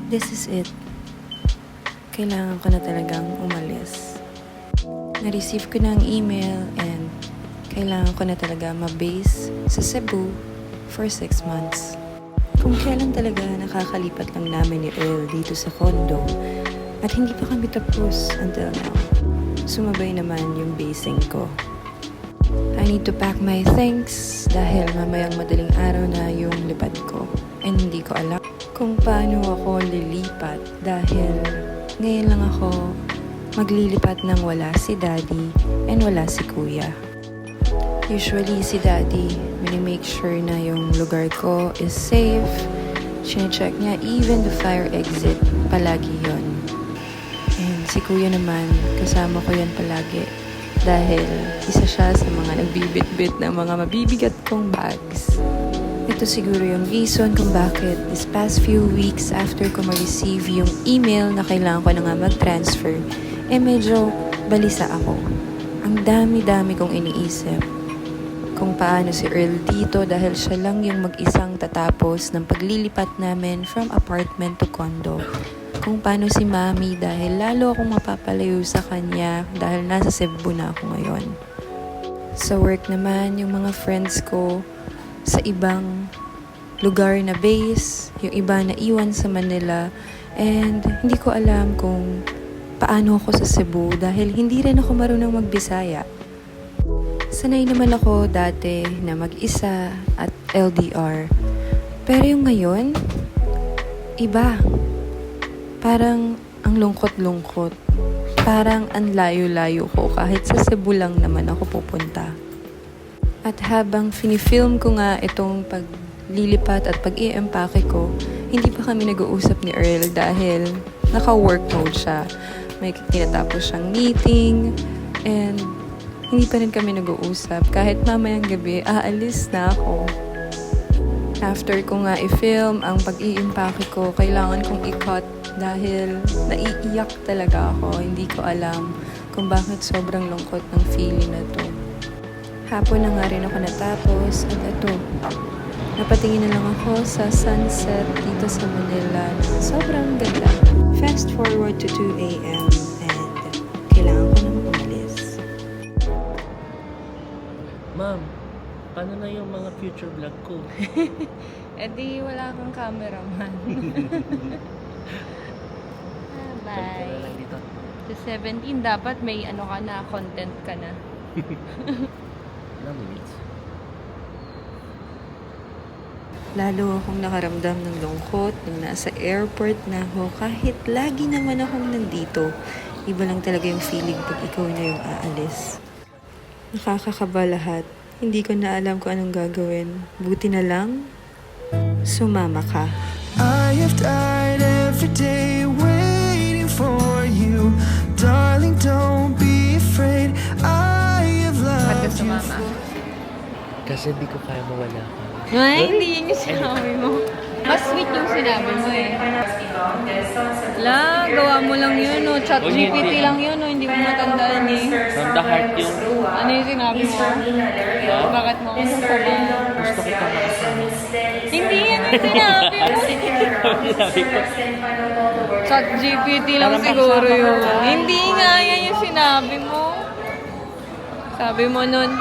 This is it. Kailangan ko na talagang umalis. Na-receive ko na ang email and kailangan ko na talaga ma-base sa Cebu for 6 months. Kung kailan talaga nakakalipat lang namin ni Earl dito sa condo at hindi pa kami tapos until now. Sumabay naman yung basing ko. I need to pack my things dahil mamayang madaling araw na yung lipad ko. And hindi ko alam kung paano ako lilipat dahil ngayon lang ako maglilipat nang wala si Daddy and wala si Kuya. Usually si Daddy, mini-make sure na yung lugar ko is safe. Chine-check niya even the fire exit, palagi yon. And si Kuya naman, kasama ko yan palagi dahil isa siya sa mga nagbibit-bit ng mga mabibigat kong bags. Ito siguro yung reason kung bakit this past few weeks after ko ma-receive yung email na kailangan ko na nga mag-transfer, medyo balisa ako. Ang dami-dami kong iniisip. Kung paano si Earl dito dahil siya lang yung mag-isang tatapos ng paglilipat namin from apartment to condo. Kung paano si Mami dahil lalo akong mapapalayo sa kanya dahil nasa Cebu na ako ngayon. Sa work naman, yung mga friends ko sa ibang lugar na base, yung iba na iwan sa Manila, and hindi ko alam kung paano ako sa Cebu dahil hindi rin ako marunong magbisaya. Sanay naman ako dati na mag-isa at LDR. Pero yung ngayon, iba. Parang ang lungkot-lungkot. Parang ang layo-layo ko kahit sa Cebu lang naman ako pupunta. At habang finifilm ko nga itong paglilipat at pag-i-empake ko, hindi pa kami nag-uusap ni Earl dahil naka-work mode siya. May tinatapos siyang meeting and hindi pa rin kami nag-uusap. Kahit mamayang gabi, aalis na ako. After ko nga i-film ang pag-i-empake ko, kailangan kong i-cut dahil naiiyak talaga ako. Hindi ko alam kung bakit sobrang lungkot ng feeling na to. Hapon na nga rin ako natapos at ito, napatingin na lang ako sa sunset dito sa Manila na sobrang ganda. Fast forward to 2 a.m. and kailangan ko nang umalis. Ma'am, paano na yung mga future vlog ko? Di wala kang cameraman. Balik ka na lang dito. Sa 17, dapat may ano ka na, content ka na. Ilang minutes? Lalo akong nakaramdam ng lungkot nung nasa airport na ako kahit lagi naman akong nandito. Iba lang talaga yung feeling pag ikaw na yung aalis. Nakakakaba lahat. Hindi ko na alam kung anong gagawin. Buti na lang, sumama ka. I have died every day waiting for you. Darling, don't be afraid. I have loved you. Kasi di ko kaya mawala ka. Ay, hindi yun yung sinabi mo. Mas sweet yung sinabi mo eh. La, gawa mo lang yun, no? Chat GPT lang yun, no? Hindi mo matandaan eh. From the heart yung... Ano yung sinabi mo? Bakit mo ako sasabihin? Gusto kita makasama. Hindi yan yung sinabi mo. Sabi ko, Chat GPT lang Parang siguro magsama yun. ka. Hindi nga yan yung sinabi mo. Sabi mo nun,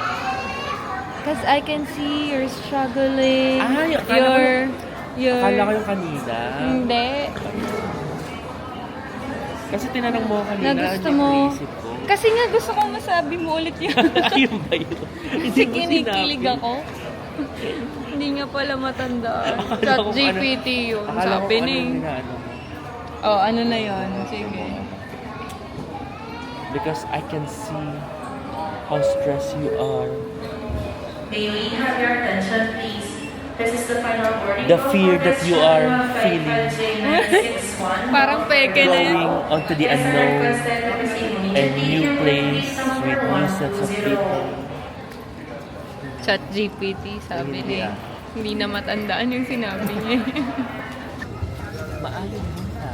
"Cause I can see you're struggling. Ay, akala ko yung kanina. Hindi. Kasi tinanong mo kanina, Na gusto ano mo. yung naisip ko. Kasi nga gusto ko masabi mo ulit yun. Ayun ba yun? Hindi Kasi mo kinikilig sinabi. ako. Hindi nga pala matanda. Akala Chat ko GPT yun. Akala ko Sabi ano ni. yung inaano mo. Oh, ano na yun? Sige. Because I can see how stressed you are. May we have your attention, please? This is the final boarding The call fear for that this you flight are from flight feeling. 5J961. Parang peke na yun. Going onto the Guests are unknown requested to proceed and immediately new through place gate number with new sets of 120. people. Chat GPT, sabi Hindi niya. ah. Hindi na matandaan yung sinabi niya. Maayon mo na.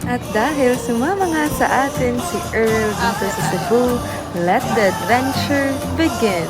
At dahil sumama nga sa atin si Earl dito sa Cebu, let the adventure begin!